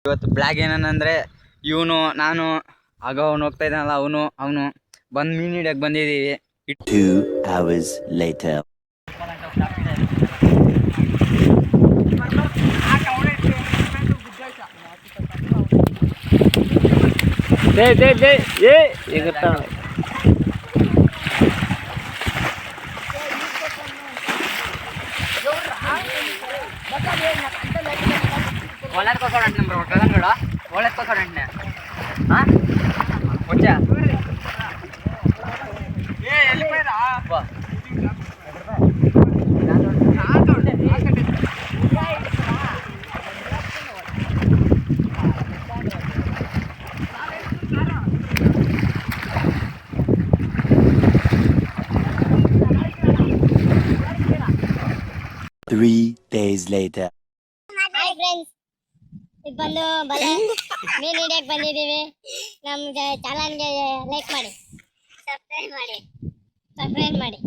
ಇವತ್ತು ಬ್ಲಾಗ್ ಏನಂದ್ರೆ ಇವನು ನಾನು ಆಗ ಅವನು ಹೋಗ್ತಾ ಇದ್ದಾನಲ್ಲ ಅವನು ಬಂದು ಮೀನು ಹಿಡಿಯಕ್ಕೆ ಬಂದಿದ್ದೀವಿ. 2 hours later. Three days later. Hi friends, ಬಂದು ಬಲೆ ಮೀನು ಹಿಡಿಯಕ್ಕೆ ಬಂದಿದ್ದೀವಿ. ನಮ್ಮ ಚಾನಲ್ಗೆ ಲೈಕ್ ಮಾಡಿ, ಸಬ್ಸ್ಕ್ರೈಬ್ ಮಾಡಿ.